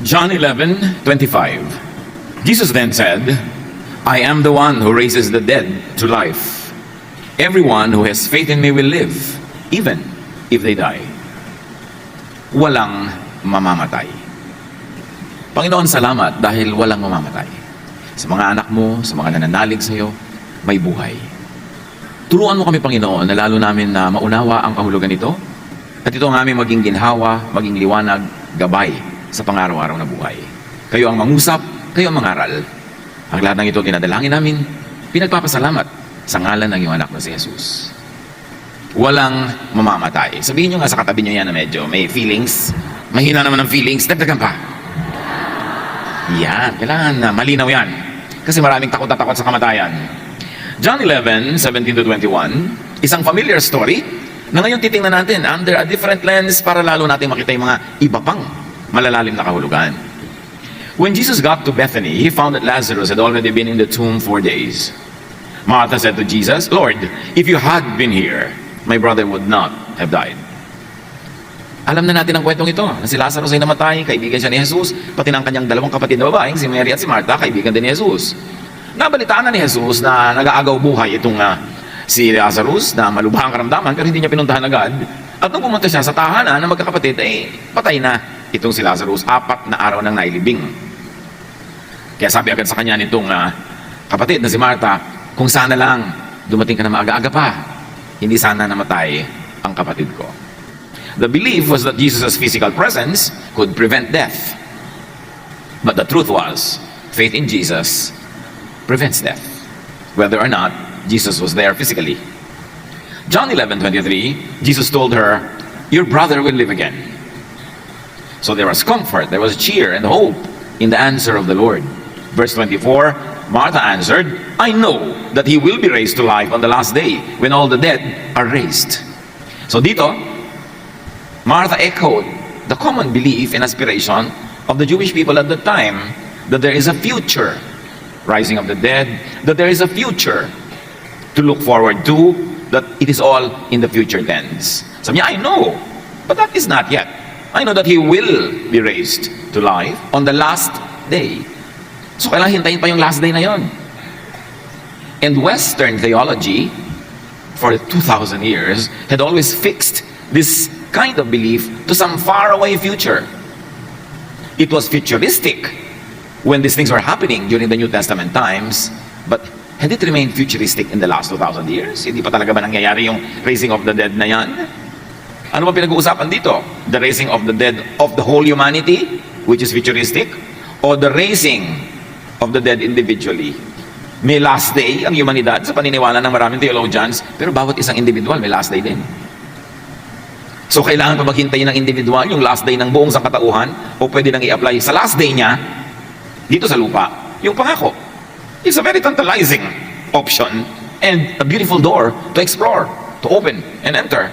John 11:25. Jesus then said, I am the one who raises the dead to life. Everyone who has faith in me will live, even if they die. Walang mamamatay. Panginoon, salamat dahil walang mamamatay. Sa mga anak mo, sa mga nananalig sa iyo, may buhay. Turuan mo kami, Panginoon, na lalo namin na maunawa ang kahulugan nito, at ito ang aming maging ginhawa, maging liwanag, gabay sa pang-araw-araw na buhay. Kayo ang mangusap, kayo ang mangaral. Ang lahat ng ito dinadalangin namin, pinagpapasalamat sa ngalan ng iyong anak na si Jesus. Walang mamamatay. Sabihin nyo nga sa katabi nyo yan na medyo may feelings, mahina naman ang feelings, dagdagan pa. Yan, kailangan na malinaw yan. Kasi maraming takot na takot sa kamatayan. John 11:17-21, isang familiar story na ngayon titingnan natin under a different lens para lalo natin makita yung mga iba pang malalalim na kahulugan. When Jesus got to Bethany, he found that Lazarus had already been in the tomb 4 days. Martha said to Jesus, Lord, if you had been here, my brother would not have died. Alam na natin ang kwentong ito, na si Lazarus ay namatay, kaibigan siya ni Jesus, pati ng kanyang dalawang kapatid na babaeng, si Mary at si Martha, kaibigan din ni Jesus. Nabalitaan na ni Jesus na nag-aagaw buhay itong si Lazarus na malubhang karamdaman pero hindi niya pinuntahan agad. At nung pumunta siya sa tahanan ng magkakapatid, patay na itong si Lazarus, 4 na araw nang nailibing. Kaya sabi agad sa kanya nitong kapatid na si Martha, kung sana lang dumating ka na maaga-aga pa, hindi sana namatay ang kapatid ko. The belief was that Jesus' physical presence could prevent death. But the truth was, faith in Jesus prevents death, whether or not Jesus was there physically. John 11:23, Jesus told her, your brother will live again. So there was comfort, there was cheer and hope in the answer of the Lord. Verse 24, Martha answered, I know that he will be raised to life on the last day when all the dead are raised. So dito, Martha echoed the common belief and aspiration of the Jewish people at the time that there is a future rising of the dead, that there is a future to look forward to, that it is all in the future tense. Sabi niya, I know, but that is not yet. I know that he will be raised to life on the last day. So kailangan hintayin pa yung last day na yon. And Western theology, for 2,000 years, had always fixed this kind of belief to some faraway future. It was futuristic when these things were happening during the New Testament times, but had it remained futuristic in the last 2,000 years? Hindi pa talaga ba nangyayari yung raising of the dead na yan? Ano ba pinag-uusapan dito? The raising of the dead of the whole humanity, which is futuristic, or the raising of the dead individually? May last day ang humanidad sa paniniwala ng maraming theologians, pero bawat isang individual may last day din. So kailangan pa maghintayin ng individual yung last day ng buong sangkatauhan, o pwede nang i-apply sa last day niya dito sa lupa yung pangako. It's a very tantalizing option and a beautiful door to explore, to open and enter.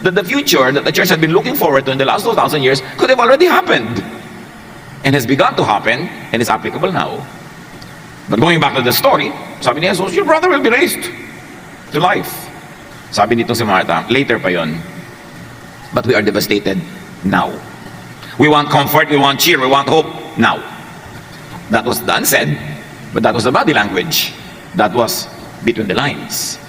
That the future that the church had been looking forward to in the last 2,000 years could have already happened and has begun to happen and is applicable now. But going back to the story, sabi ni Jesus, your brother will be raised to life. Sabi nito si Martha, later pa yon. But we are devastated now. We want comfort, we want cheer, we want hope now. That was the unsaid, but that was the body language. That was between the lines.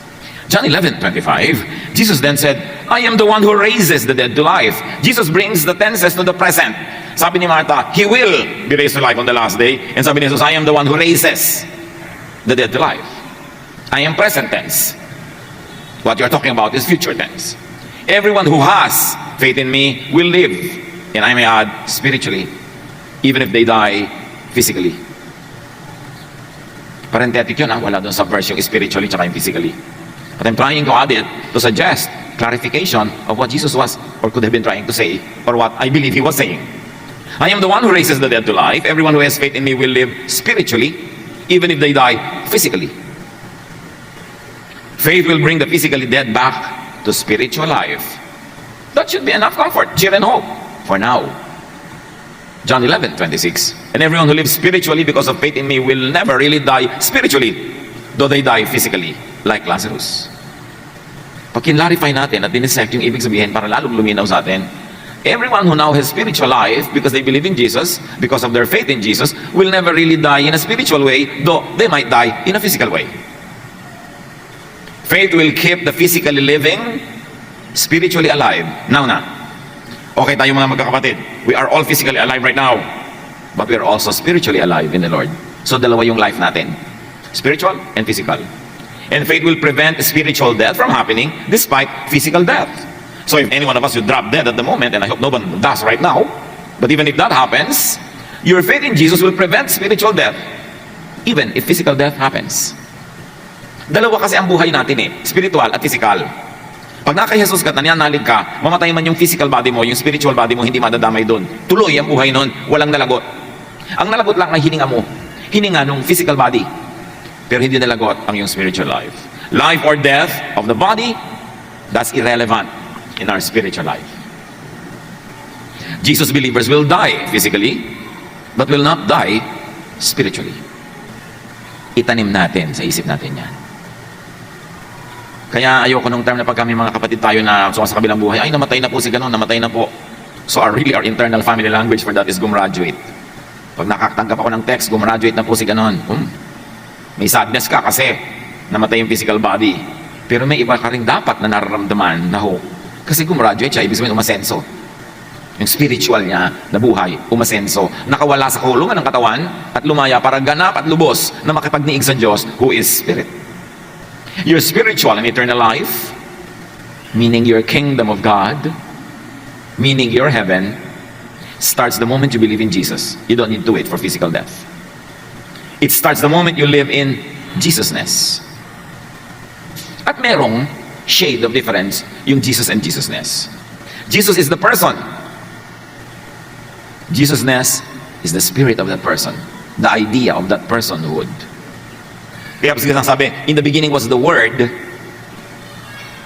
John 11:25, Jesus then said, I am the one who raises the dead to life. Jesus brings the tenses to the present. Sabi ni Martha, he will be raised to life on the last day. And sabi ni Jesus, I am the one who raises the dead to life. I am present tense. What you're talking about is future tense. Everyone who has faith in me will live. And I may add, spiritually, even if they die physically. Parenthetic yun, wala doon sa verse yung spiritually tsaka yung physically. But I'm trying to add it to suggest clarification of what Jesus was or could have been trying to say, or what I believe he was saying. I am the one who raises the dead to life. Everyone who has faith in me will live spiritually, even if they die physically. Faith will bring the physically dead back to spiritual life. That should be enough comfort, cheer, and hope for now. John 11:26. And everyone who lives spiritually because of faith in me will never really die spiritually, though they die physically, like Lazarus. Pag kinlarify natin at dinisect yung ibig sabihin para lalong luminaw sa atin, everyone who now has spiritual life because they believe in Jesus, because of their faith in Jesus, will never really die in a spiritual way, though they might die in a physical way. Faith will keep the physically living spiritually alive. Now na. Okay tayo mga magkakapatid. We are all physically alive right now, but we are also spiritually alive in the Lord. So dalawa yung life natin. Spiritual and physical. And faith will prevent spiritual death from happening despite physical death. So if any one of us would drop dead at the moment, and I hope no one does right now, but even if that happens, your faith in Jesus will prevent spiritual death, even if physical death happens. Dalawa kasi ang buhay natin spiritual at physical. Pag nakay Jesus ka, nananalig ka, mamatay man yung physical body mo, yung spiritual body mo, hindi madadamay doon. Tuloy ang buhay nun, walang nalagot. Ang nalagot lang ay hininga mo, hininga nung physical body, pero hindi nalagot ang yung spiritual life. Life or death of the body, that's irrelevant in our spiritual life. Jesus believers will die physically, but will not die spiritually. Itanim natin sa isip natin yan. Kaya ayoko nung term na pag kami mga kapatid tayo na sa kabilang buhay, ay namatay na po si ganon, namatay na po. So our internal family language for that is gumraduate. Pag nakatanggap ako ng text, gumraduate na po si ganon. May sadness ka kasi namatay yung physical body. Pero may iba ka rin dapat na nararamdaman na hope. Kasi gumraduate siya, ibig sabihin umasenso. Yung spiritual niya na buhay, umasenso. Nakawala sa kulungan ng katawan at lumaya para ganap at lubos na makipagniig sa Diyos who is Spirit. Your spiritual and eternal life, meaning your kingdom of God, meaning your heaven, starts the moment you believe in Jesus. You don't need to wait for physical death. It starts the moment you live in Jesusness. At merong shade of difference yung Jesus and Jesusness. Jesus is the person. Jesusness is the spirit of that person. The idea of that personhood. Kaya sabi, in the beginning was the Word,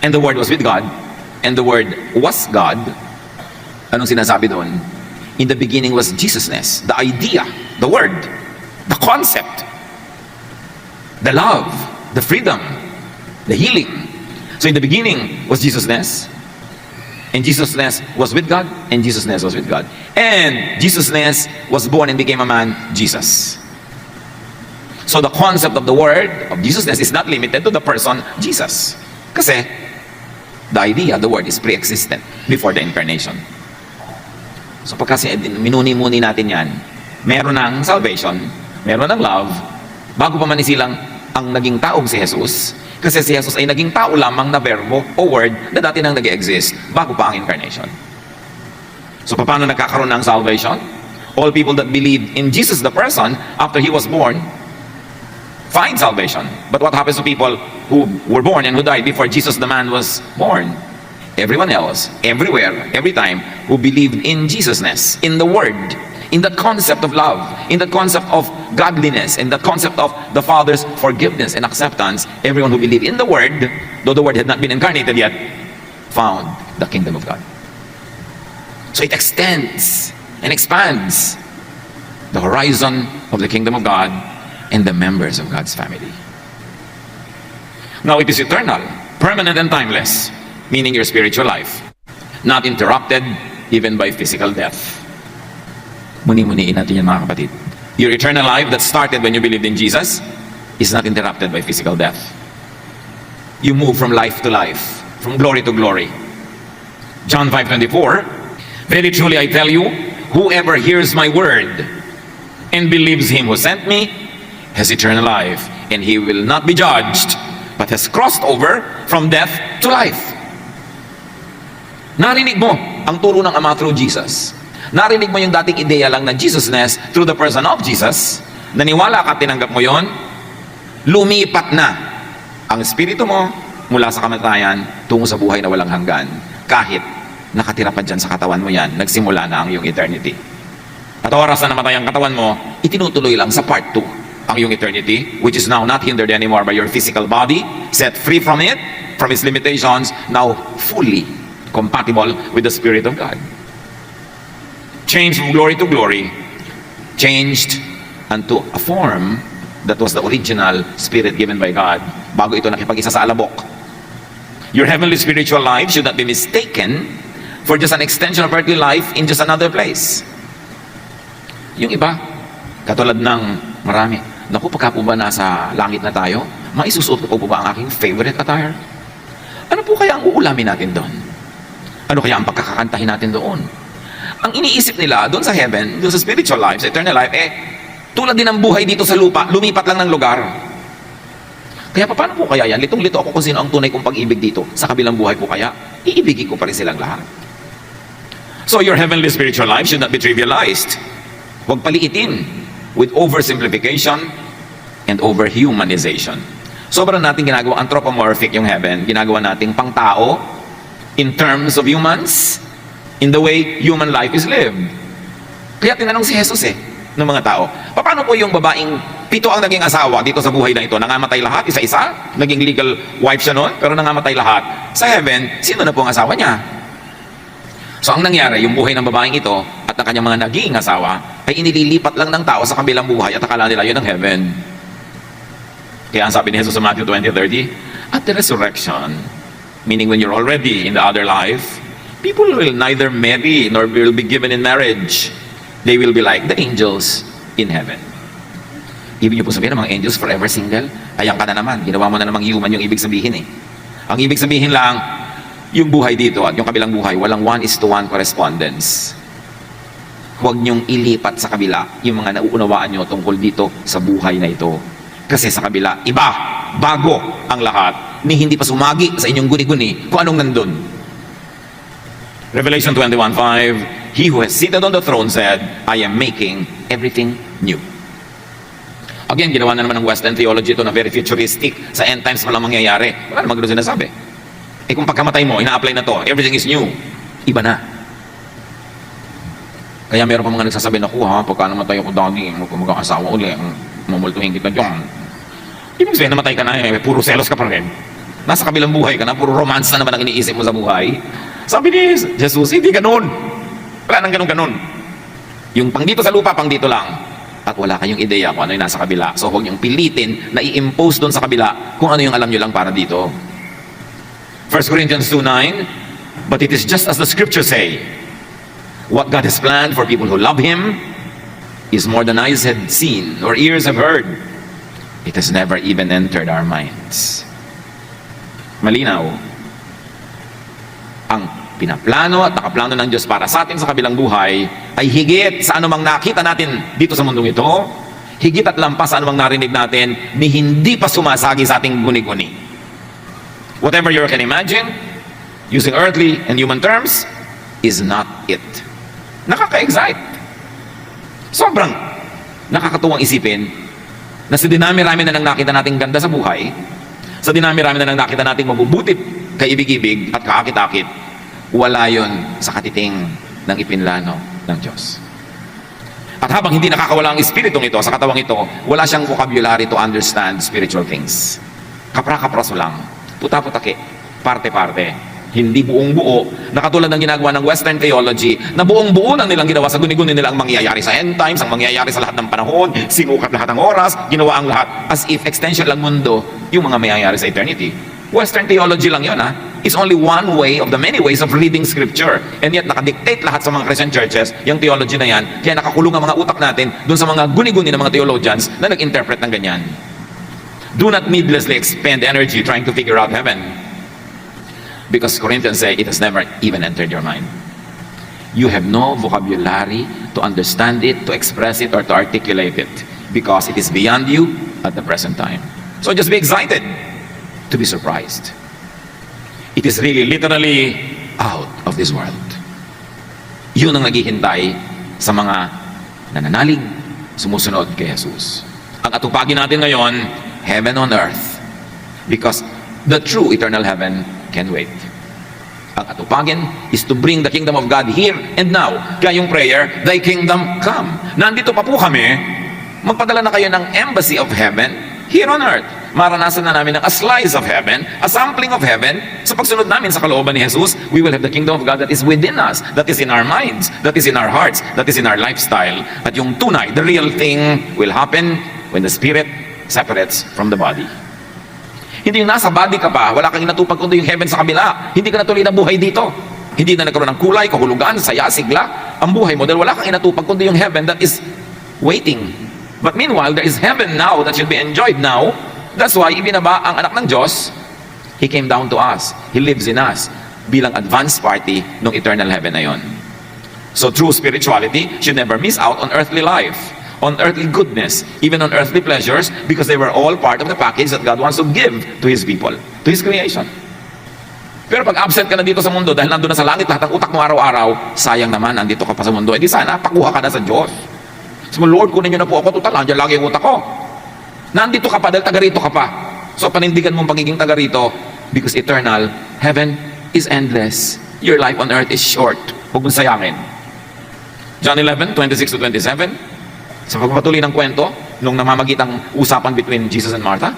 and the Word was with God, and the Word was God. Anong sinasabi doon? In the beginning was Jesusness. The idea, the Word, the concept, the love, the freedom, the healing. So in the beginning was Jesusness, and Jesusness was with God, and Jesusness was with God. And Jesusness was born and became a man, Jesus. So the concept of the word of Jesusness is not limited to the person Jesus. Kasi the idea, the word is pre-existent before the incarnation. So pag kasi minuni-muni natin yan, meron ng salvation, meron ng love, bago pa man silang ang naging taong si Jesus. Kasi si Jesus ay naging tao lamang na verbo o word na dati nang nag-exist bago pa ang incarnation. So paano nagkakaroon ng salvation? All people that believe in Jesus the person after He was born find salvation. But what happens to people who were born and who died before Jesus the man was born? Everyone else, everywhere, every time, who believed in Jesusness, in the Word, in that concept of love, in that concept of godliness, in that concept of the Father's forgiveness and acceptance, everyone who believed in the Word, though the Word had not been incarnated yet, found the kingdom of God. So it extends and expands the horizon of the kingdom of God and the members of God's family. Now it is eternal, permanent and timeless, meaning your spiritual life, not interrupted even by physical death. Muni-muniin natin yan mga kapatid. Your eternal life that started when you believed in Jesus is not interrupted by physical death. You move from life to life, from glory to glory. John 5:24, very truly I tell you, whoever hears my word and believes Him who sent me has eternal life, and he will not be judged, but has crossed over from death to life. Narinig mo ang turo ng Ama through Jesus. Narinig mo yung dating ideya lang na Jesusness through the person of Jesus. Naniwala ka, tinanggap mo yon. Lumipat na ang espiritu mo mula sa kamatayan tungo sa buhay na walang hanggan. Kahit nakatira pa dyan sa katawan mo yan, nagsimula na ang iyong eternity. At oras na namatay ang katawan mo, itinutuloy lang sa part 2 ang iyong eternity, which is now not hindered anymore by your physical body, set free from it, from its limitations, now fully compatible with the Spirit of God. Changed from glory to glory, changed unto a form that was the original Spirit given by God bago ito nakipag-isa sa alabok. Your heavenly spiritual life should not be mistaken for just an extension of earthly life in just another place. Yung iba, katulad ng marami, naku, pagka po ba nasa langit na tayo, maisusuot ko po ba ang aking favorite attire? Ano po kaya ang uulamin natin doon? Ano kaya ang pagkakakantahin natin doon? Ang iniisip nila doon sa heaven, doon sa spiritual life, sa eternal life, tulad din ng buhay dito sa lupa, lumipat lang ng lugar. Kaya paano po kaya yan? Litong-lito ako kung sino ang tunay kong pag-ibig dito. Sa kabilang buhay po kaya, iibigin ko pa rin silang lahat. So your heavenly spiritual life should not be trivialized. Huwag paliitin with oversimplification and overhumanization. Sobrang natin ginagawa anthropomorphic yung heaven, ginagawa nating pang-tao in terms of humans, in the way human life is lived. Kaya tinanong si Jesus ng mga tao, paano po yung babaeng 7 ang naging asawa dito sa buhay na ito? Nangamatay lahat, isa-isa? Naging legal wife siya noon, pero nangamatay lahat. Sa heaven, sino na po ang asawa niya? So ang nangyari, yung buhay ng babaeng ito at ng kanyang mga naging asawa ay inililipat lang ng tao sa kabilang buhay at akala nila yun ang heaven. Kaya ang sabi ni Jesus sa Matthew 20:30, at the resurrection, meaning when you're already in the other life, people will neither marry nor will be given in marriage. They will be like the angels in heaven. Ibig niyo po sabihin ng mga angels forever single? Ayan ka na naman, ginawa mo na namang human yung ibig sabihin Ang ibig sabihin lang, yung buhay dito at yung kabilang buhay, walang 1:1 correspondence. Huwag niyong ilipat sa kabila yung mga nauunawaan niyo tungkol dito sa buhay na ito. Kasi sa kabila, iba, bago ang lahat, ni hindi pa sumagi sa inyong guni-guni kung anong nandun. Revelation 21:5, He who has seated on the throne said, I am making everything new. Again, ginawa na naman ng Western theology ito na very futuristic. Sa end times pa lang mangyayari. Wala naman gano'n sinasabi. Kung pagkamatay mo, ina-apply na to, everything is new. Iba na. Kaya meron pa mga nagsasabi na, pagka namatay ako dati, magkakasawa uli, mamultuhin kita dyan. Ibig sabihin, namatay ka na, puro selos ka pa rin. Nasa kabilang buhay ka na, puro romance na naman ang iniisip mo sa buhay. Sabi ni Jesus, hindi ganun. Wala nang ganun. Yung pang dito sa lupa, pang dito lang. At wala kayong ideya kung ano yung nasa kabila. So huwag niyong pilitin na i-impose doon sa kabila kung ano yung alam niyo lang para dito. 1 Corinthians 2:9, but it is just as the scriptures say, what God has planned for people who love Him is more than eyes have seen or ears have heard. It has never even entered our minds. Malinaw. Ang pinaplano at nakaplano ng Diyos para sa atin sa kabilang buhay ay higit sa anumang nakita natin dito sa mundong ito, higit at lampas sa anumang narinig natin ni hindi pa sumasagi sa ating guni-guni. Whatever you can imagine, using earthly and human terms, is not it. Nakaka-excite. Sobrang nakakatuwang isipin na sa dinami-rami na nang nakita nating ganda sa buhay, sa dinami-rami na nang nakita nating mabubutit, kaibig-ibig at kaakit-akit, wala yon sa katiting ng ipinlano ng Diyos. At habang hindi nakakawala ang espiritong ito sa katawang ito, wala siyang vocabulary to understand spiritual things. Kapra-kapraso lang, puta-putake, parte-parte, hindi buong-buo, na katulad ng ginagawa ng Western theology, na buong-buo lang nilang ginawa sa guni-guni nila ang mangyayari sa end times, ang mangyayari sa lahat ng panahon, sinukat lahat ng oras, ginawa ang lahat, as if extension lang mundo, yung mga mangyayari sa eternity. Western theology lang yun, It's only one way of the many ways of reading scripture. And yet, nakadictate lahat sa mga Christian churches, yung theology na yan, kaya nakakulong ang mga utak natin dun sa mga guni-guni ng mga theologians na nag-interpret ng ganyan. Do not needlessly expend energy trying to figure out heaven. Because Corinthians say, it has never even entered your mind. You have no vocabulary to understand it, to express it, or to articulate it. Because it is beyond you at the present time. So just be excited to be surprised. It is really literally out of this world. Yun ang naghihintay sa mga nananalig, sumusunod kay Jesus. Ang atupagin natin ngayon, heaven on earth. Because the true eternal heaven can wait. Ang atupagin is to bring the kingdom of God here and now. Kaya yung prayer, thy kingdom come. Nandito pa po kami, magpadala na kayo ng embassy of heaven here on earth. Maranasan na namin ng a slice of heaven, a sampling of heaven. Sa pagsunod namin sa kalooban ni Jesus, we will have the kingdom of God that is within us, that is in our minds, that is in our hearts, that is in our lifestyle. At yung tunay, the real thing will happen when the spirit separates from the body. Hindi yung nasa body ka pa, wala kang inatupag kundi yung heaven sa kabila. Hindi ka natuloy na buhay dito. Hindi na nagkaroon ng kulay, kahulugan, saya, sigla ang buhay mo dahil wala kang inatupag kundi yung heaven that is waiting. But meanwhile, there is heaven now that should be enjoyed now. That's why ibinaba ang anak ng Diyos. He came down to us. He lives in us bilang advance party ng eternal heaven na yon. So true spirituality should never miss out on earthly life, on earthly goodness, even on earthly pleasures, because they were all part of the package that God wants to give to His people, to His creation. Pero pag absent ka na dito sa mundo dahil nandun na sa langit lahat ng utak mo araw-araw, sayang naman, nandito ka pa sa mundo. Eh di sana, pakuha ka na sa Diyos. So, Lord, kunin niyo na po ako, total, nandiyan lagi yung utak ko. Nandito ka pa dahil taga rito ka pa. So panindigan mong pagiging taga rito, because eternal, heaven is endless. Your life on earth is short. Huwag mong sayangin. John 11:26 to 27. Sa pagpapatuloy ng kwento, nung namamagitang usapan between Jesus and Martha,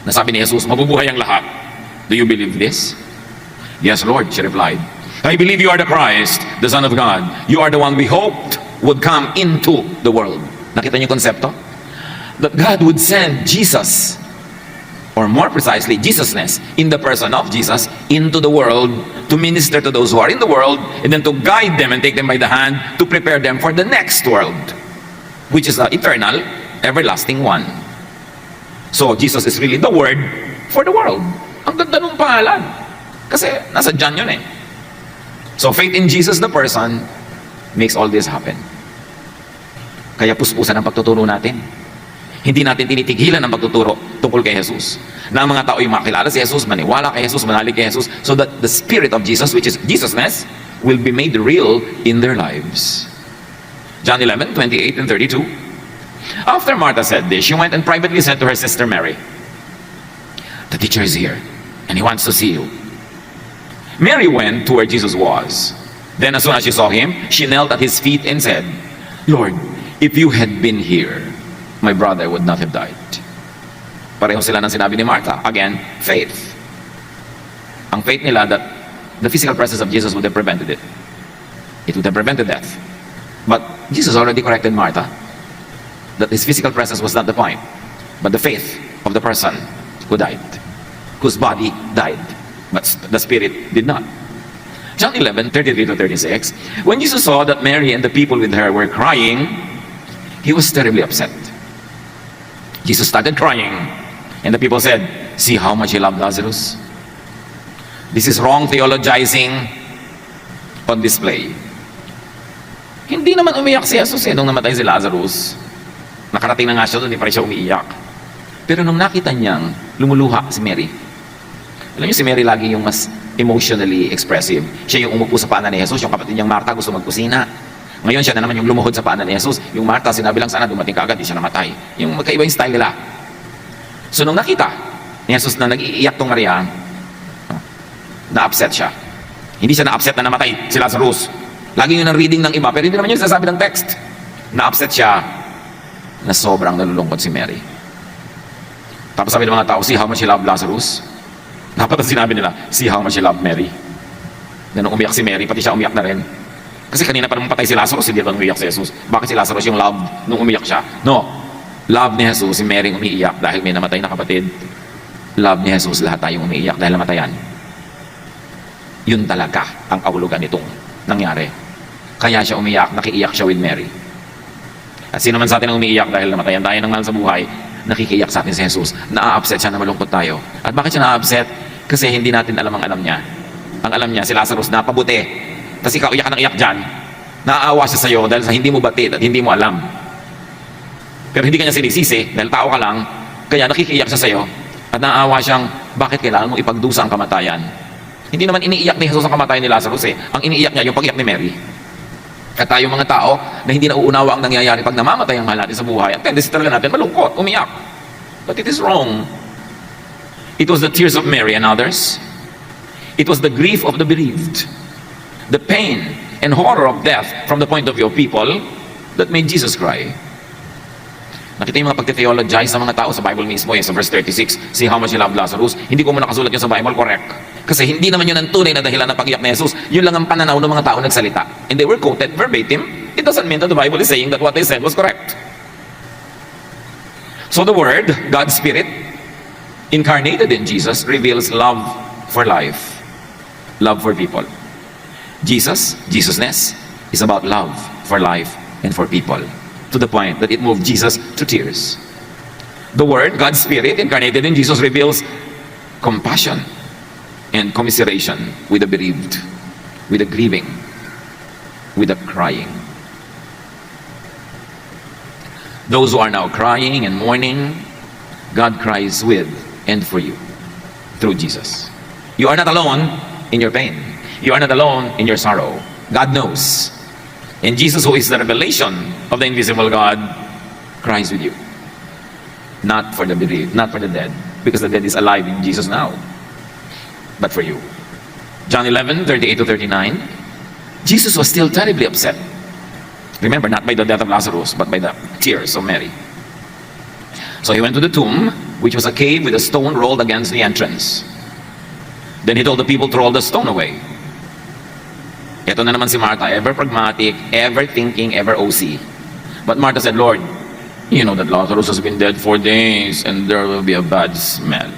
nasabi ni Jesus, mabubuhay ang lahat. Do you believe this? Yes, Lord, she replied. I believe you are the Christ, the Son of God. You are the one we hoped would come into the world. Nakita niyo yung konsepto? That God would send Jesus, or more precisely, Jesusness, in the person of Jesus, into the world to minister to those who are in the world, and then to guide them and take them by the hand to prepare them for the next world, which is the eternal, everlasting one. So, Jesus is really the Word for the world. Ang ganda ng pangalan. Kasi nasa John yun eh. So, faith in Jesus the person makes all this happen. Kaya puspusan ang pagtuturo natin. Hindi natin tinitigilan ang pagtuturo tungkol kay Jesus. Na ang mga tao yung makilala si Jesus, maniwala kay Jesus, manalig kay Jesus, so that the Spirit of Jesus, which is Jesusness, will be made real in their lives. John 11:28 and 32. After Martha said this, she went and privately said to her sister Mary, "The teacher is here, and he wants to see you." Mary went to where Jesus was. Then as soon as she saw him, she knelt at his feet and said, "Lord, if you had been here, my brother would not have died." Pareho sila ng sinabi ni Martha. Again, faith. Ang faith nila that the physical presence of Jesus would have prevented it. It would have prevented death. But Jesus already corrected Martha that his physical presence was not the point, but the faith of the person who died, whose body died, but the spirit did not. John 11:33 to 36. When Jesus saw that Mary and the people with her were crying, he was terribly upset. Jesus started crying, and the people said, "See how much he loved Lazarus." This is wrong theologizing on display. Hindi naman umiyak si Jesus nung namatay si Lazarus. Nakarating na nga siya doon, hindi pa rin siya umiiyak. Pero nung nakita niyang lumuluha si Mary, alam niyo si Mary lagi yung mas emotionally expressive. Siya yung umupo sa paanan ni Jesus, yung kapatid niyang Martha gusto magkusina. Ngayon siya na naman yung lumuhod sa paanan ni Jesus. Yung Martha, sinabi lang sana dumating ka agad, di siya namatay. Yung magkaiba yung style nila. So nung nakita ni Jesus na nag-iiyak tong Maria, na-upset siya. Hindi siya na-upset na namatay si Lazarus. Lagi yun ang reading ng iba, pero hindi naman yun sasabi ng text. Na-upset siya na sobrang nalulungkot si Mary. Tapos sabi ng mga tao, "See how much he loved Lazarus." Dapat ang sinabi nila, "See how much he loved Mary." Na nung umiyak si Mary, pati siya umiyak na rin. Kasi kanina pa nung patay si Lazarus, hindi pa umiyak si Jesus. Bakit si Lazarus yung love nung umiyak siya? No. Love ni Jesus, si Mary umiiyak dahil may namatay na kapatid. Love ni Jesus, lahat tayong umiiyak dahil namatayan. Yun talaga ang kahulugan nitong nangyari. Kaya siya umiyak, nakiiyak siya with Mary. At sino man sa atin ang umiiyak dahil namatayan tayo ng mahal sa buhay, nakikiyak sa atin si Jesus. Na-upset siya na malungkot tayo. At bakit siya na-upset? Kasi hindi natin alam ang alam niya. Ang alam niya, si Lazarus napabuti. Kasi ikaw iyak ka ng iyak dyan. Naaawa siya sa'yo dahil sa hindi mo batid at hindi mo alam. Pero hindi ka niya sinisisi dahil tao ka lang. Kaya nakikiyak siya sa'yo. At naaawa siyang, bakit kailangan mong ipagdusa ang kamatayan? Hindi naman iniiyak ni Jesus ang kamatayan ni Lazarus eh. Ang iniiyak niya yung pag-iyak ni Mary. At tayo mga tao na hindi nauunawa ang nangyayari pag namamatay ang mahal natin sa buhay, ang tendency talaga natin malungkot, umiyak. But it is wrong. It was the tears of Mary and others. It was the grief of the bereaved, the pain and horror of death from the point of view of people that made Jesus cry. Nakita yung mga pagte-theologize sa mga tao sa Bible mismo sa verse 36, "See how much he loved Lazarus." Hindi ko muna nakasulat yun sa Bible, correct. Kasi hindi naman yun ang tunay na dahilan ng pag-iyak ni Jesus. Yun lang ang pananaw ng mga tao nagsalita. And they were quoted verbatim. It doesn't mean that the Bible is saying that what they said was correct. So the Word, God's Spirit, incarnated in Jesus, reveals love for life, love for people. Jesusness, is about love for life and for people, to the point that it moved Jesus to tears. The Word, God's Spirit, incarnated in Jesus, reveals compassion and commiseration with the bereaved, with the grieving, with the crying. Those who are now crying and mourning, God cries with and for you through Jesus. You are not alone in your pain. You are not alone in your sorrow. God knows. And Jesus, who is the revelation of the invisible God, cries with you. Not for the bereaved, not for the dead, because the dead is alive in Jesus now, but for you. John 11:38-39, Jesus was still terribly upset. Remember, not by the death of Lazarus, but by the tears of Mary. So he went to the tomb, which was a cave with a stone rolled against the entrance. Then he told the people to roll the stone away. Ito na naman si Martha, ever pragmatic, ever thinking, ever OC. But Martha said, Lord, you know that Lazarus has been dead 4 days and there will be a bad smell.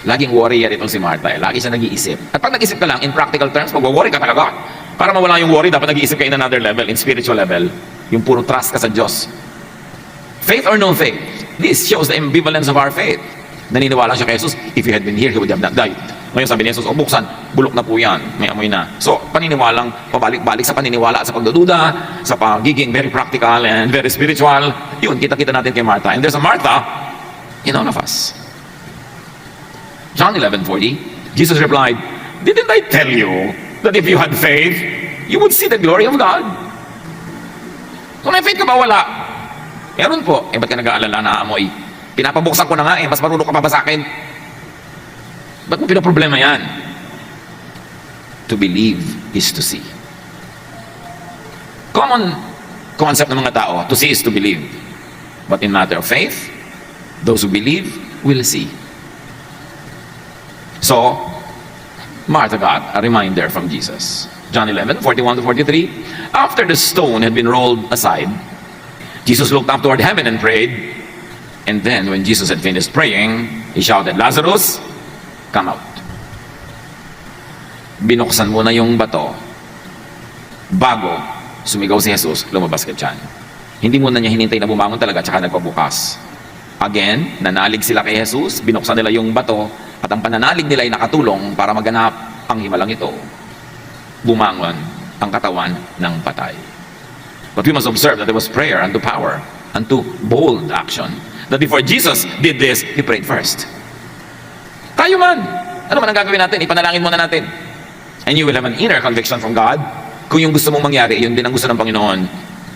Laging worry yan itong si Martha. Lagi siya nag-iisip. At pag nag-isip ka lang, in practical terms, mag-worry ka talaga. Para mawala yung worry, dapat nag-iisip ka in another level, in spiritual level. Yung puro trust ka sa Diyos. Faith or no faith? This shows the ambivalence of our faith. Naniniwala siya kay Jesus, if he had been here, he would have not died. Ngayon sabi ni Jesus, buksan, bulok na po yan, may amoy na. So, paniniwalang pabalik-balik sa paniniwala at sa pagdududa, sa pagiging very practical and very spiritual. Yun, kita-kita natin kay Martha. And there's a Martha in all of us. John 11:40, Jesus replied, didn't I tell you that if you had faith, you would see the glory of God? Kung may faith ka ba, wala? Meron po. Ba't ka nag-aalala na amoy? Pinapabuksan ko na nga mas marunong ka pa ba sa akin? Ba't mo pinaproblema yan? To believe is to see. Common concept ng mga tao, to see is to believe. But in matter of faith, those who believe will see. So, Martha got a reminder from Jesus. John 11:41-43. After the stone had been rolled aside, Jesus looked up toward heaven and prayed. And then, when Jesus had finished praying, he shouted, Lazarus, come out. Binuksan mo na yung bato bago sumigaw si Jesus, lumabas ka dyan. Hindi mo na niya hinintay na bumangon talaga, tsaka nagpabukas. Again, nanalig sila kay Jesus, binuksan nila yung bato, at ang pananalig nila ay nakatulong para maganap ang himalang ito. Bumangon ang katawan ng patay. But we must observe that there was prayer unto power, unto bold action. That before Jesus did this, he prayed first. Tayo man, ano man ang gagawin natin? Ipanalangin muna natin. And you will have an inner conviction from God. Kung yung gusto mong mangyari, yun din ang gusto ng Panginoon.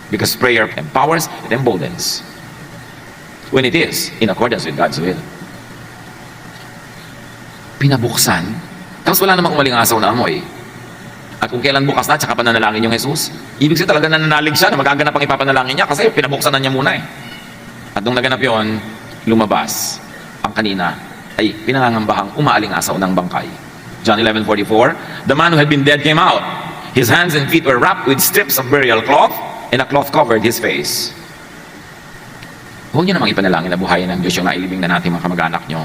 Because prayer empowers, it emboldens. When it is in accordance with God's will. Pinabuksan, tapos wala namang umalingasaw na amoy. At kung kailan bukas na, tsaka pananalangin yung Jesus, ibig sabihin talaga nananalig siya na magaganap ang ipapanalangin niya kasi pinabuksan na niya muna eh. At nung naganap yun, lumabas ang kanina ay pinangangambahang umaalingasaw ng bangkay. John 11:44, the man who had been dead came out. His hands and feet were wrapped with strips of burial cloth, and a cloth covered his face. Huwag niyo namang ipanalangin na buhayin ng Diyos yung nailibing na natin mga kamag-anak niyo.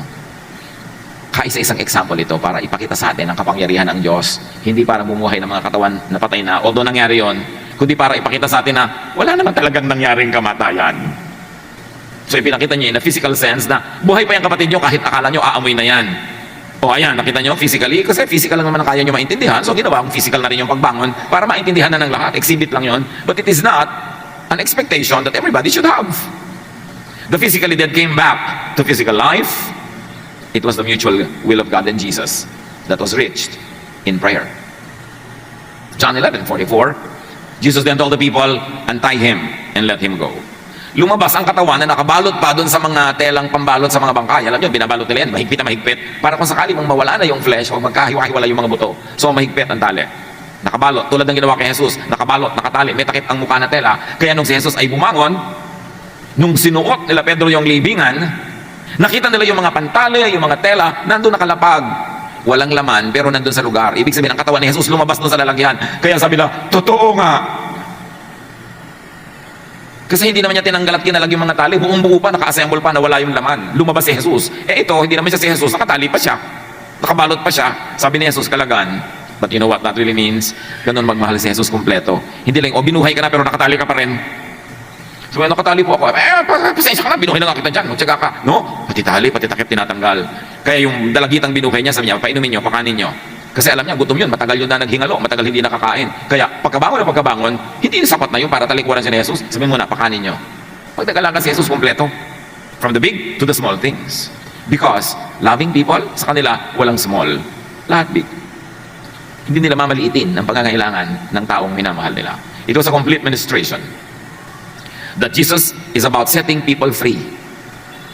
Kaisa-isang example ito para ipakita sa atin ang kapangyarihan ng Diyos. Hindi para bumuhay ng mga katawan na patay na, although nangyari yon, kundi para ipakita sa atin na wala naman talagang nangyaring kamatayan. So ipinakita niya in a physical sense na buhay pa yung kapatid niyo kahit akala niyo aamoy na yan. O ayan, nakita niyo physically, kasi physical lang naman ang kaya niyo maintindihan. So ginawa kong physical na rin yung pagbangon para maintindihan na ng lahat. Exhibit lang yon. But it is not an expectation that everybody should have. The physically dead came back to physical life. It was the mutual will of God and Jesus that was reached in prayer. John 11:44, Jesus then told the people, untie him and let him go. Lumabas ang katawan na nakabalot pa doon sa mga telang pambalot sa mga bangkay. Alam nyo, binabalot nila yan, mahigpit na mahigpit. Para kung sakali mong mawala na yung flesh, o magkahiwa-hiwala yung mga buto. So mahigpit ang tali. Nakabalot, tulad ng ginawa kay Jesus, nakabalot, nakatali, may takip ang mukha na tela. Kaya nung si Jesus ay bumangon, nung sinuot nila Pedro yung libingan, nakita nila yung mga pantali, yung mga tela, nandun nakalapag. Walang laman, pero nandun sa lugar. Ibig sabihin, ang katawan ni Jesus lumabas doon sa lalagyan. Kaya sabi nila, totoo nga. Kasi hindi naman niya tinanggal at kinalag yung mga tali. Buong buo pa, naka-assemble pa, nawala yung laman. Lumabas si Jesus. Ito, hindi naman siya si Jesus. Nakatali pa siya. Nakabalot pa siya. Sabi ni Jesus, kalagan, But you know what that really means? Ganun magmahal si Jesus kumpleto. Hindi lang, binuhay ka na pero nakatali ka pa rin. So, nakatali po ako. Pasensya ka na, binuhay na nga kita dyan. Magtsaga ka. No, pati tali, pati takip tinatanggal. Kaya yung dalagitang binuhay niya, sabi niya, painumin niyo, pakanin niyo. Kasi alam niya, gutom yun, matagal yun na naghingalo, matagal hindi nakakain. Kaya pagkabangon, hindi sapat na yun para talikuran si Jesus. Sabihin mo na, pakanin niyo. Pagdagalagan si Jesus kumpleto. From the big to the small things. Because loving people, sa kanila, walang small. Lahat big. Hindi nila mamaliitin ang pangangailangan ng taong minamahal nila. It was a complete ministration. That Jesus is about setting people free.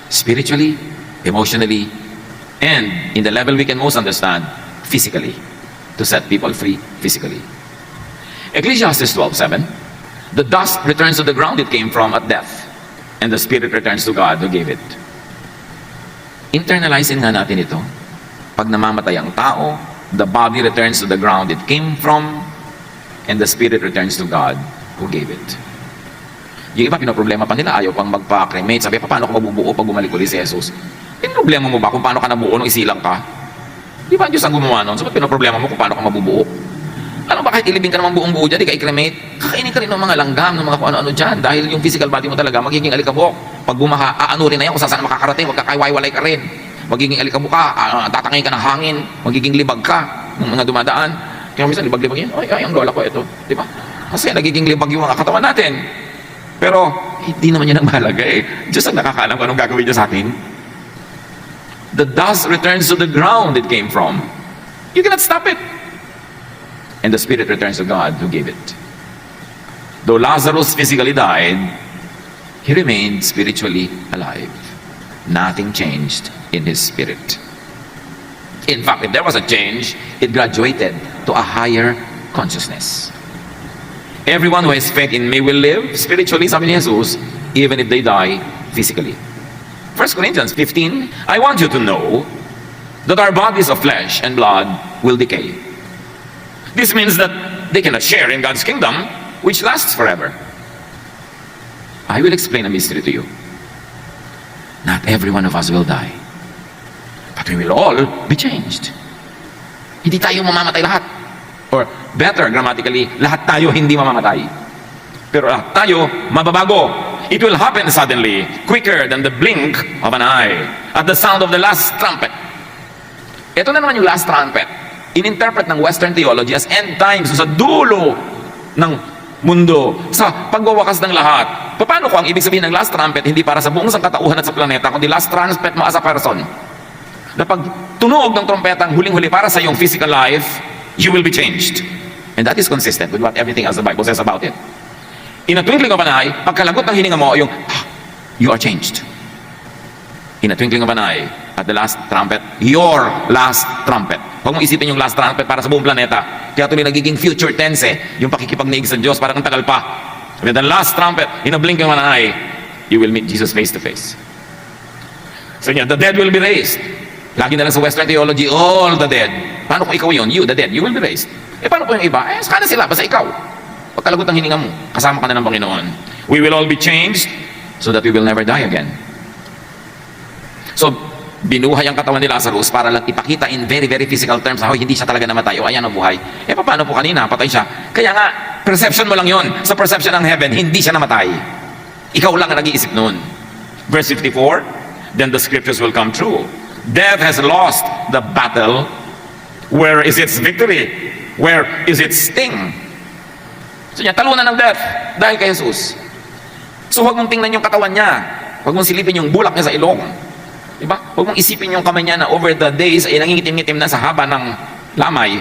Spiritually, emotionally, and in the level we can most understand, physically. To set people free physically. Ecclesiastes 12:7, the dust returns to the ground it came from at death, and the spirit returns to God who gave it. Internalizein nga natin ito. Pag namamatay ang tao, the body returns to the ground it came from, and the spirit returns to God who gave it. Yung iba, pinoproblema pa nila, ayaw pang magpa-cremate. Sabi, paano ko mabubuo pag bumalik ulit si Jesus? Pinoproblema mo ba kung paano ka nabuo nung isilang ka? Di ba ang Diyos ang gumawa nun? So, pinoproblema mo kung paano ka mabubuo? Ano ba, kahit ilibing ka naman buong buo dyan, di ka i-cremate? Kakainin ka rin ng mga langgam, ng mga kung ano-ano dyan, dahil yung physical body mo talaga magiging alikabok. Pag bumaha, aanurin na yan kung saan makakarating, magkakaiwalay ka rin. Magiging alikabok ka, tatangin ka ng hangin, magiging libag ka ng mga dumadaan. Kaya minsan, libag-libag yan, ay, ang lola ko ito. Di ba? Kasi nagiging libag yung mga katawan natin. Pero, hindi naman yan ang mahalaga eh. Diyos ang nakakaalam kung anong gagawin niya sa atin. The dust returns to the ground it came from. You cannot stop it. And the spirit returns to God who gave it. Though Lazarus physically died, he remained spiritually alive. Nothing changed in his spirit. In fact, if there was a change, it graduated to a higher consciousness. Everyone who has faith in me will live spiritually, sabi ni Jesus, even if they die physically. 1 Corinthians 15, I want you to know that our bodies of flesh and blood will decay. This means that they cannot share in God's kingdom, which lasts forever. I will explain a mystery to you. Not every one of us will die, but we will all be changed. Hindi tayo mamamatay lahat. Or better, grammatically, lahat tayo hindi mamamatay. Pero lahat tayo mababago. It will happen suddenly, quicker than the blink of an eye, at the sound of the last trumpet. Ito na naman yung last trumpet. In-interpret ng Western theology as end times, sa dulo ng mundo, sa pagwawakas ng lahat. Paano ko ang ibig sabihin ng last trumpet, hindi para sa buong sangkatauhan at sa planeta, kundi last trumpet mo as a person. Na pag tunog ng trompetang huling-huli para sa iyong physical life, you will be changed. And that is consistent with what everything else the Bible says about it. In a twinkling of an eye, pagkalagot ng hininga mo, you are changed. In a twinkling of an eye, at the last trumpet, your last trumpet. Huwag mong isipin yung last trumpet para sa buong planeta. Kaya tuloy nagiging future tense yung pakikipagniig sa Diyos, parang ang tagal pa. With the last trumpet, in a blinking of an eye, you will meet Jesus face to face. So the dead will be raised. Lagi na lang sa Western theology, all the dead. Paano kung ikaw yun? You, the dead, you will be raised. Paano po yung iba? Sana sila, basta ikaw. Pagkalagot ng hininga mo, kasama ka na ng Panginoon. We will all be changed so that we will never die again. So, binuhay ang katawan ni Lazarus para lang ipakita in very, very physical terms na hindi siya talaga namatay o ayan ang buhay. Paano po kanina? Patay siya. Kaya nga, perception mo lang yun. Sa perception ng heaven, hindi siya namatay. Ikaw lang ang nag-iisip noon. Verse 54, then the scriptures will come true. Death has lost the battle. Where is its victory? Where is its sting? So niya, talunan ng death dahil kay Jesus. So huwag mong tingnan yung katawan niya. Huwag mong silipin yung bulak niya sa ilong. Diba? Huwag mong isipin yung kamay niya na over the days ay nangingitim-ngitim na sa haba ng lamay.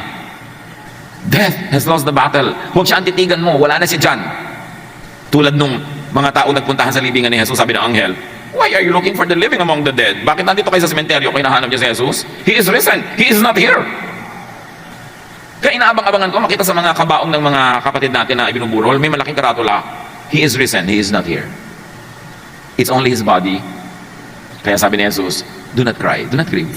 Death has lost the battle. Huwag siya antitigan mo. Wala na siya dyan. Tulad nung mga tao nagpuntahan sa libingan ni Jesus, sabi ng anghel, why are you looking for the living among the dead? Bakit nandito kayo sa sementeryo, kinahanap niya si Jesus? He is risen. He is not here. Kaya inaabang-abangan ko, makita sa mga kabaong ng mga kapatid natin na ibinuburol, may malaking karatula, He is risen. He is not here. It's only His body. Kaya sabi ni Jesus, do not cry, do not grieve.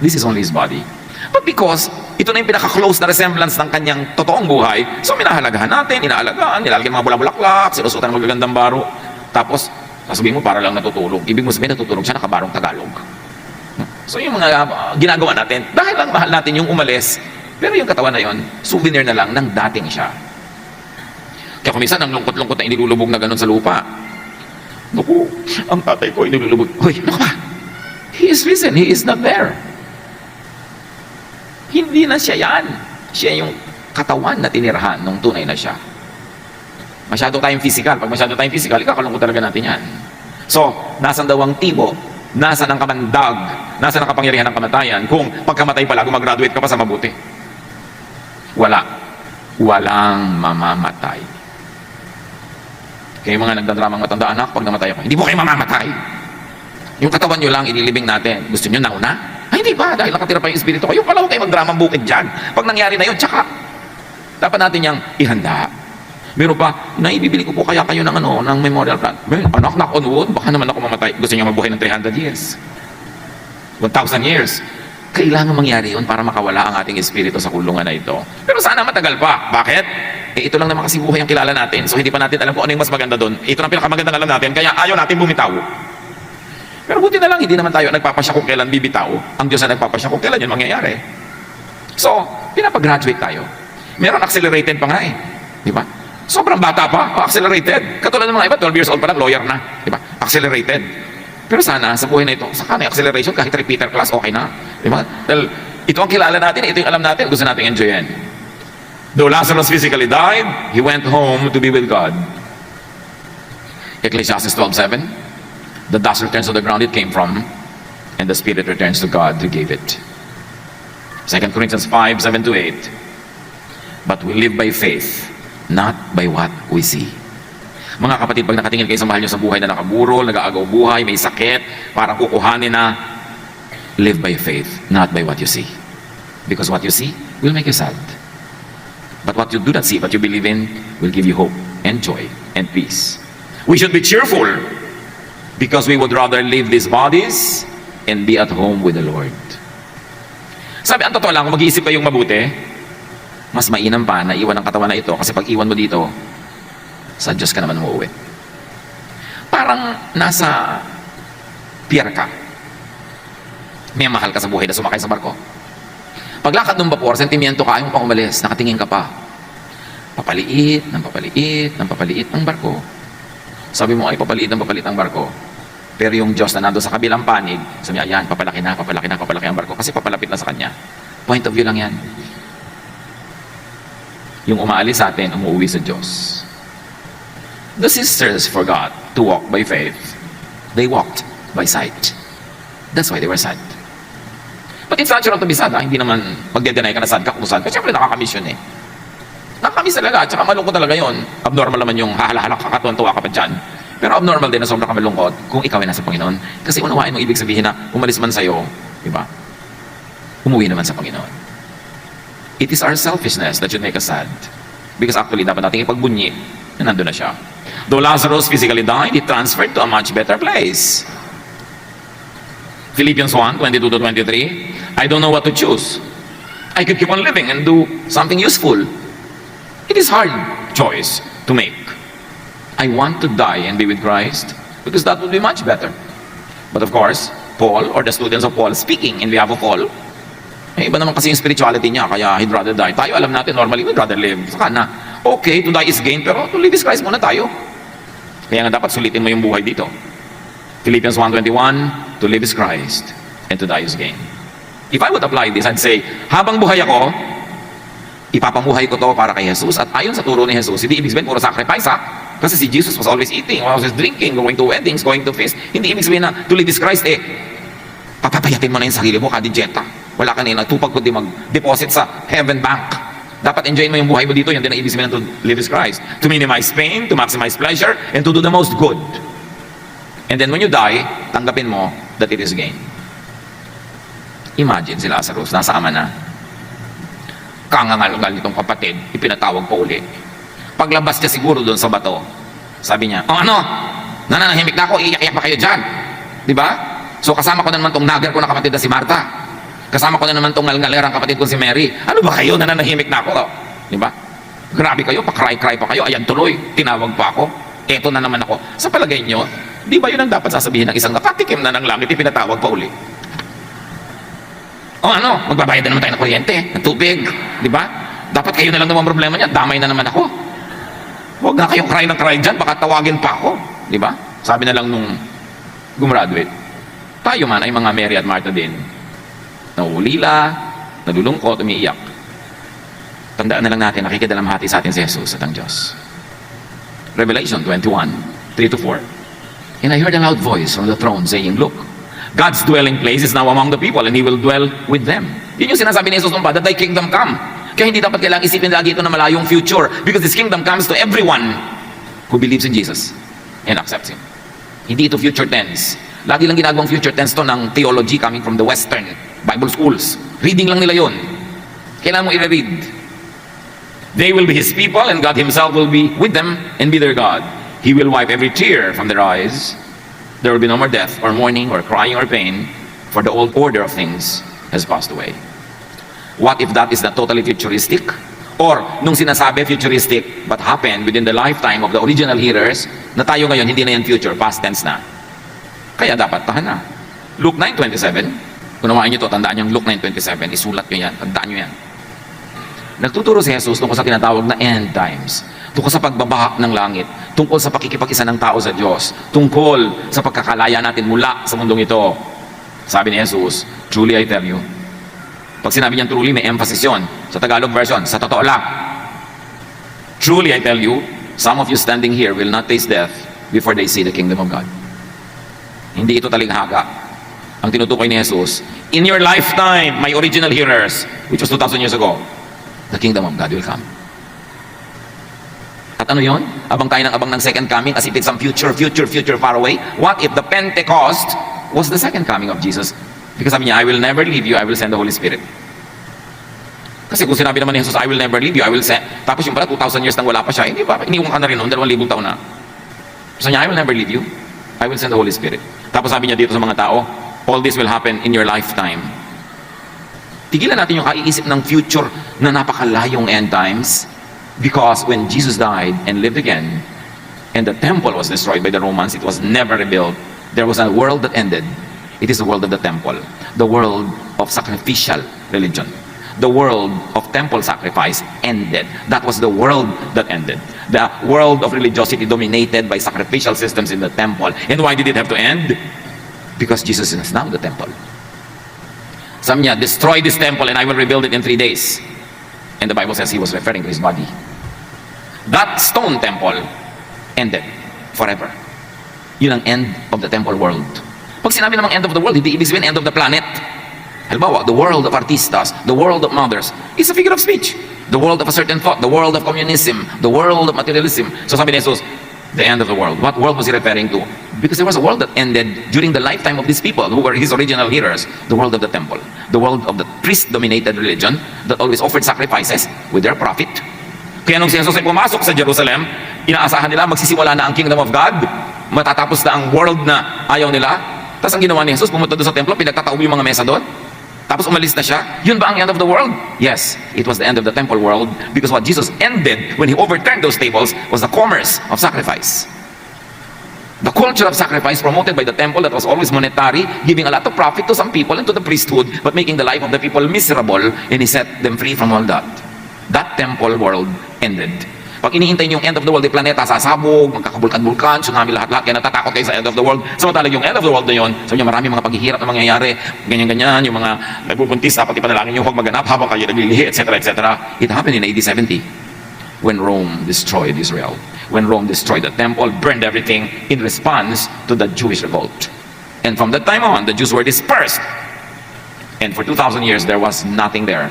This is only His body. But because ito na yung pinaka-close na resemblance ng kanyang totoong buhay, so minahalagahan natin, inaalagaan, nilalagyan mga bula-bulaklak, sinusutan ng magagandang baro. Tapos, sasabihin mo para lang natutulog. Ibig mo sabihin natutulog siya nakabarong Tagalog. So yung mga ginagawa natin, dahil lang mahal natin yung umalis, Pero yung katawan na yon, souvenir na lang ng dating siya. Kaya kung minsan, ang lungkot-lungkot na inilulubog na ganun sa lupa. Naku, ang tatay ko inilulubog. Hoy, naku ba? He is risen, he is not there. Hindi na siya yan. Siya yung katawan na tinirahan nung tunay na siya. Masyado tayong physical. Pag masyado tayong physical, ikakalungkot talaga natin yan. So, nasan daw ang tibo? Nasan ang kamandag? Nasan ang kapangyarihan ng kamatayan? Kung pagkamatay pala, gumagraduate ka pa sa mabuti. Wala. Walang mamamatay. Kaya mga nagdadramang matanda, anak, pag namatay ako, hindi mo kayo mamamatay. Yung katawan nyo lang, ililibing natin. Gusto nyo nauna? Ay, hindi ba? Dahil nakatira pa yung espiritu ko. Yung pala kayo magdramang bukid dyan. Pag nangyari na yun, tsaka, dapat natin yung ihanda. Meron pa, naibibili ko po kaya kayo ng ng memorial plan. Anak, knock on wood, baka naman ako mamatay. Gusto niyo mabuhay ng 300 years. 1,000 years. Kailangan mangyari yun para makawala ang ating espiritu sa kulungan na ito. Pero sana matagal pa. Bakit? Ito lang naman kasi buhay ang kilala natin. So hindi pa natin alam kung ano yung mas maganda doon. Ito ang pinakamagandang alam natin, kaya ayaw natin bumitaw. Pero buti na lang, hindi naman tayo nagpapasya kung kailan bibitaw. Ang Diyos na nagpapasya kung kailan yun mangyayari. So, pinapag-graduate tayo. Meron accelerated pa nga eh. Di ba? Sobrang bata pa, accelerated. Katulad ng mga iba, 12 years old pa lang, lawyer na. Di ba? Accelerated. Pero sana, sa buhay na ito, saka na acceleration, kahit repeater class, okay na. Di ba? Dahil ito ang kilala natin, ito yung alam natin, gusto natin enjoyin. Though Lazarus physically died, he went home to be with God. Ecclesiastes 12:7, the dust returns to the ground it came from, and the spirit returns to God who gave it. 2 Corinthians 5:7-8, but we live by faith, not by what we see. Mga kapatid, pag nakatingin kayo sa mahal nyo sa buhay na nakaburol, nag-aagaw buhay, may sakit, parang kukuhanin na, live by faith, not by what you see. Because what you see will make you sad. But what you do not see, what you believe in, will give you hope and joy and peace. We should be cheerful because we would rather leave these bodies and be at home with the Lord. Sabi, ang totoo lang, kung mag-iisip kayong mabuti, mas mainam pa na iwan ang katawan na ito kasi pag iwan mo dito, sa Diyos ka naman umuwi. Parang nasa pier ka. May mahal ka sa buhay na sumakay sa barko. Paglakad ng vapor, sentimiento ka, ayaw mo pang umalis, nakatingin ka pa. Papaliit, ng papaliit, ng papaliit ang barko. Sabi mo, ay papaliit ang barko. Pero yung Diyos na nandun sa kabilang panig, sabi niya, ayan, papalaki na ang barko. Kasi papalapit na sa Kanya. Point of view lang yan. Yung umaalis sa atin, umuwi sa Diyos. The sisters forgot to walk by faith. They walked by sight. That's why they were sad. But it's natural to be sad. Hindi naman magde-deny ka na sad ka kung sad ka. Siyempre nakakamiss yun eh. Nakakamiss talaga. At saka malungkot talaga yun. Abnormal naman yung hahalahalak ka, katuwan-tuwa ka pa dyan. Pero abnormal din na sobrang ka malungkot kung ikaw ay nasa Panginoon. Kasi unawain mo ibig sabihin na umalis man sa'yo, di ba? Umuwi naman sa Panginoon. It is our selfishness that should make us sad. Because actually, dapat natin ipagbunyi na nandun na siya. Though Lazarus physically died, he transferred to a much better place. Philippians 1:22-23, I don't know what to choose. I could keep on living and do something useful. It is hard choice to make. I want to die and be with Christ because that would be much better. But of course, Paul or the students of Paul speaking in behalf of Paul, iba naman kasi yung spirituality niya, kaya he'd rather die. Tayo alam natin, normally we'd rather live. Saka na, okay, to die is gain, pero to live is Christ muna tayo. Kaya nga dapat sulitin mo yung buhay dito. Philippians 1:21, to live is Christ, and to die is gain. If I would apply this, I'd say, habang buhay ako, ipapamuhay ko to para kay Jesus. At ayon sa turo ni Jesus, hindi ibig sabihin puro sacrifice ha. Kasi si Jesus was always eating, always drinking, going to weddings, going to feasts. Hindi ibig sabihin na to live is Christ papapayatin mo na yung sarili mo, kadidyeta. Wala ka na tupag kundi mag-deposit sa heaven bank. Dapat enjoyin mo yung buhay mo dito, yan din ang ibig sabihin to live is Christ. To minimize pain, to maximize pleasure, and to do the most good. And then when you die, tanggapin mo that it is gain. Imagine si Lazarus, nasa ama na. Kangangal-ngal nitong kapatid, ipinatawag pa uli. Paglabas niya siguro doon sa bato, sabi niya, nananahimik na ako, iiyak-iyak pa kayo dyan. Diba? So kasama ko na naman tong nagar ko na kapatid na si Martha. Kasama ko na naman tong ngalngalerang kapatid ko si Mary. Ano ba kayo, nananahimik na ako? Diba? Grabe kayo, pakry-cry pa kayo, ayan tuloy, tinawag pa ako. Eto na naman ako. Sa palagay nyo, di ba yun ang dapat sasabihin ng isang nakatikim na ng langit, ipinatawag pa uli? O ano, magbabayad na naman tayo ng kuryente, ng tubig, di ba? Dapat kayo na lang naman problema niya, damay na naman ako. Huwag na kayong cry ng cry dyan, baka tawagin pa ako, di ba? Sabi na lang nung gumraduate. Tayo man ay mga Mary at Martha din. Nauulila, nalulungkot, umiiyak. Tandaan na lang natin, nakikidalamhati sa atin si Jesus at ang Diyos. Revelation 21:3-4. And I heard a loud voice from the throne saying, Look, God's dwelling place is now among the people and He will dwell with them. Yun yung sinasabi ni Jesus nung that thy kingdom come. Kaya hindi dapat kailangang isipin lagi ito na malayong future because this kingdom comes to everyone who believes in Jesus and accepts Him. Hindi ito future tense. Lagi lang ginagawang future tense to ng theology coming from the Western Bible schools. Reading lang nila yun. Kailangan mo i-read. They will be His people and God Himself will be with them and be their God. He will wipe every tear from their eyes. There will be no more death or mourning or crying or pain, for the old order of things has passed away. What if that is not totally futuristic? Or nung sinasabi futuristic but happened within the lifetime of the original hearers, na tayo ngayon hindi na yan future, past tense na. Kaya dapat tahan na. Luke 9:27, unawain nyo to, tandaan nyo yung Luke 9:27, isulat nyo yan, tandaan nyo yan. Nagtuturo si Jesus tungkol sa tinatawag na end times, tungkol sa pagbabaha ng langit, tungkol sa pakikipag-isa ng tao sa Diyos, tungkol sa pagkakalaya natin mula sa mundong ito. Sabi ni Jesus, truly I tell you. Pag sinabi niyang truly, may emphasis yun. Sa Tagalog version, sa totoo lang. Truly I tell you, some of you standing here will not taste death before they see the kingdom of God. Hindi ito talinghaga. Ang tinutukoy ni Jesus, in your lifetime, my original hearers, which was 2,000 years ago, the kingdom of God will come. At ano yun? Abang tayo ng abang ng second coming as if it's some future far away. What if the Pentecost was the second coming of Jesus? Because sabi niya, I will never leave you, I will send the Holy Spirit. Kasi kung sinabi naman ni Jesus, I will never leave you, I will send. Tapos yung pala, 2,000 years nang wala pa siya, hindi ba? Iniwan ka na rin noon, 2,000 taon na. So niya, I will never leave you, I will send the Holy Spirit. Tapos sabi niya dito sa mga tao, all this will happen in your lifetime. Tigilan natin yung kaiisip ng future na napakalayong end times. Because when Jesus died and lived again, and the temple was destroyed by the Romans, it was never rebuilt. There was a world that ended. It is the world of the temple, the world of sacrificial religion. The world of temple sacrifice ended. That was the world that ended. The world of religiosity dominated by sacrificial systems in the temple. And why did it have to end? Because Jesus is now the temple. Sabi niya, destroy this temple and I will rebuild it in 3 days. And the Bible says He was referring to His body. That stone temple ended forever. Yun ang end of the temple world. Pag sinabi namang end of the world, hindi ibig sabihin end of the planet. Halimbawa, the world of artistas, the world of mothers, is a figure of speech. The world of a certain thought, the world of communism, the world of materialism. So sabi ni Jesus, the end of the world. What world was He referring to? Because there was a world that ended during the lifetime of these people who were His original hearers. The world of the temple. The world of the priest-dominated religion that always offered sacrifices with their profit. Kaya nung si Jesus ay pumasok sa Jerusalem, inaasahan nila magsisimula na ang kingdom of God, matatapos na ang world na ayaw nila. Tapos ang ginawa ni Jesus, pumunta doon sa templo, pinagtataob yung mga mesa doon. Tapos umalis na siya. Yun ba ang end of the world? Yes, it was the end of the temple world because what Jesus ended when He overturned those tables was the commerce of sacrifice. The culture of sacrifice promoted by the temple that was always monetary, giving a lot of profit to some people and to the priesthood, but making the life of the people miserable, and He set them free from all that. That temple world ended. Pag iniintay niyo yung end of the world, yung planeta sasabog, magkakabulkan-bulkan, tsunami, lahat-lahat, kaya natatakot kayo sa end of the world. Samantalang yung end of the world na yun, sabi niyo marami mga paghihirap na mangyayari, ganyan-ganyan, yung mga nagbubuntis, dapat ipanalangin niyo, huwag maganap habang kayo naglilihi, etc. etc. It happened in AD 70 when Rome destroyed Israel. When Rome destroyed the temple, burned everything in response to the Jewish revolt. And from that time on, the Jews were dispersed. And for 2,000 years, there was nothing there.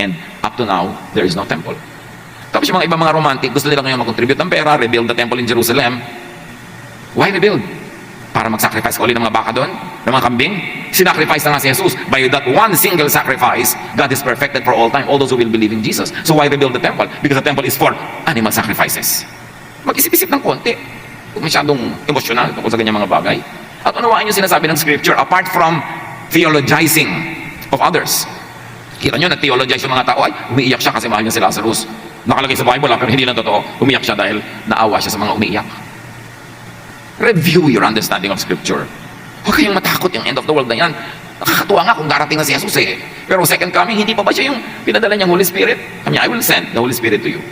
And up to now, there is no temple. Tapos yung mga ibang mga romantic, gusto nila ngayon mag-contribute ng pera, rebuild the temple in Jerusalem. Why rebuild? Para mag-sacrifice ka ulit ng mga baka doon? Ng mga kambing? Sinacrifice na nga si Jesus. By that one single sacrifice, God is perfected for all time, all those who will believe in Jesus. So why rebuild the temple? Because the temple is for animal sacrifices. Mag-isip-isip ng konti. Huwag masyadong emosyonal tungkol sa ganyang mga bagay. At unawain yung sinasabi ng Scripture, apart from theologizing of others. Kita nyo, nag-theologize yung mga tao, ay, umiiyak siya kasi mahal niya si Lazarus. Nakalagay sa Bible, pero hindi lang totoo. Umiyak siya dahil naawa siya sa mga umiiyak. Review your understanding of Scripture. Huwag kayong matakot yung end of the world na yan. Nakakatuwa nga kung darating na si Jesus eh. Pero second coming, hindi pa ba siya yung pinadala niyang Holy Spirit? Sabi niya, I will send the Holy Spirit to you.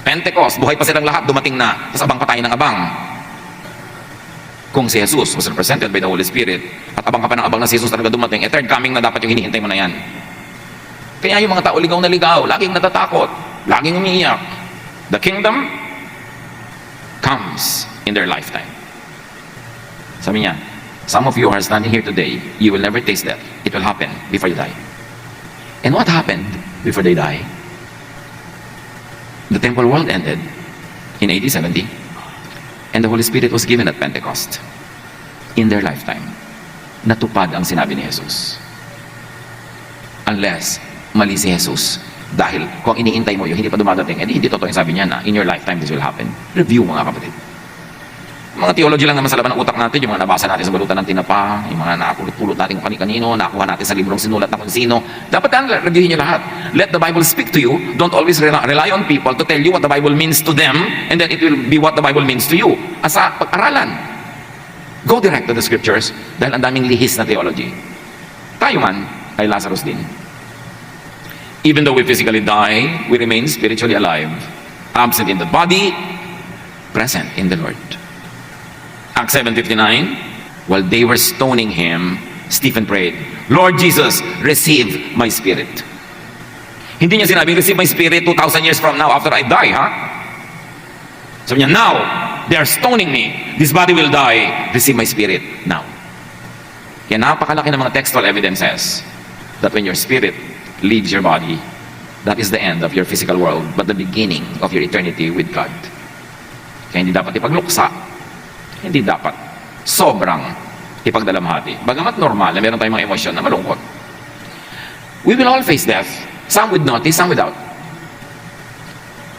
Pentecost, buhay pa silang lahat, dumating na. Tapos abang pa tayo ng abang. Kung si Jesus was represented by the Holy Spirit, at abang ka pa ng abang na si Jesus talaga dumating, third coming na dapat yung hinihintay mo na yan. Kaya yung mga tao ligaw na ligaw, laging natatakot, laging umiiyak. The kingdom comes in their lifetime. Sabi niya, some of you are standing here today, you will never taste death. It will happen before you die. And what happened before they die? The temple world ended in AD 70, and the Holy Spirit was given at Pentecost. In their lifetime, natupad ang sinabi ni Jesus. Unless mali si Jesus, dahil kung iniintay mo yun, hindi pa dumadating, hindi totoo yung sabi niya na in your lifetime this will happen. Review mga kapatid. Mga theology lang naman sa laban ng utak natin, yung mga nabasa natin sa balutan ng tinapa, yung mga nakapulot-pulot natin kung kani-kanino, nakuha natin sa librong sinulat na kung sino. Dapat reviewin nyo lahat. Let the Bible speak to you. Don't always rely on people to tell you what the Bible means to them, and then it will be what the Bible means to you. Asa pag-aralan. Go direct to the scriptures, dahil ang daming lihis na theology. Tayo man, kay Lazarus din. Even though we physically die, we remain spiritually alive. Absent in the body, present in the Lord. Acts 7:59, while they were stoning him, Stephen prayed, Lord Jesus, receive my spirit. Hindi niya sinabing, receive my spirit 2,000 years from now after I die, ha? Sabi niya, now, they are stoning me. This body will die. Receive my spirit now. Kaya napakalaki ng mga textual evidences that when your spirit leaves your body, that is the end of your physical world, but the beginning of your eternity with God. Kaya hindi dapat ipagluksa. Hindi dapat sobrang ipagdalamhati. Bagamat normal na meron tayong mga emosyon na malungkot. We will all face death. Some with notice, some without.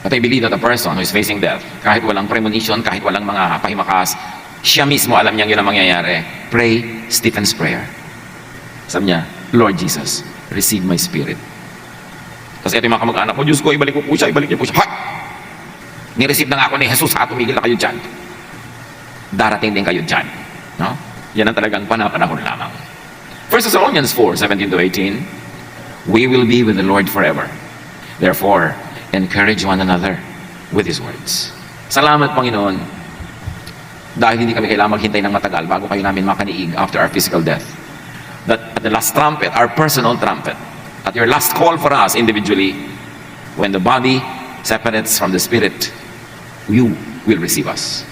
But I believe that a person who is facing death, kahit walang premonition, kahit walang mga pahimakas, siya mismo alam niyang yun ang mangyayari. Pray Stephen's prayer. Sabi niya, Lord Jesus, receive my spirit. Kasi ito yung mga kamag-anak ko, Diyos ko, ibalik ko po siya, ibalik niyo po siya. Ha! Nireceive na nga ako ni Jesus, tumigil na kayo dyan. Darating din kayo dyan. No? Yan ang talagang panapanahon lamang. 1 Thessalonians 4:17-18, we will be with the Lord forever. Therefore, encourage one another with His words. Salamat, Panginoon, dahil hindi kami kailangan maghintay ng matagal bago kayo namin makaniig after our physical death. That at the last trumpet, our personal trumpet, at your last call for us individually, when the body separates from the spirit, you will receive us.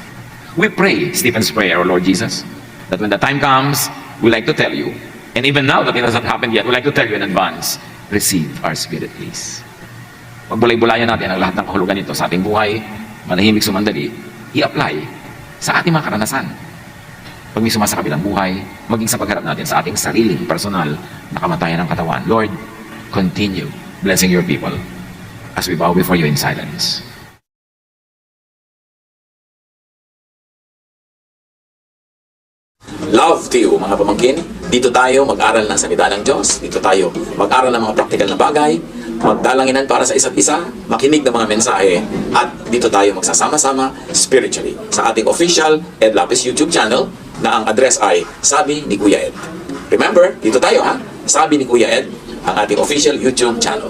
We pray Stephen's prayer, O Lord Jesus, that when the time comes, we like to tell you, and even now that it hasn't happened yet, we like to tell you in advance, receive our spirit, please. Pagbulay-bulayan natin ang lahat ng kahulugan nito sa ating buhay, manahimik sumandali, i-apply sa ating mga karanasan. Pag may sumasa kabilang buhay, maging sa pagharap natin sa ating sariling personal na kamatayan ng katawan. Lord, continue blessing your people as we bow before you in silence. Love to you, mga pamangkin. Dito tayo mag-aral ng salita ng Diyos. Dito tayo mag-aral ng mga praktikal na bagay, magdalanginan para sa isa't isa, makinig ng mga mensahe, at dito tayo magsasama-sama spiritually sa ating official Ed Lapis YouTube channel na ang address ay Sabi ni Kuya Ed. Remember, dito tayo ha, Sabi ni Kuya Ed, ang ating official YouTube channel.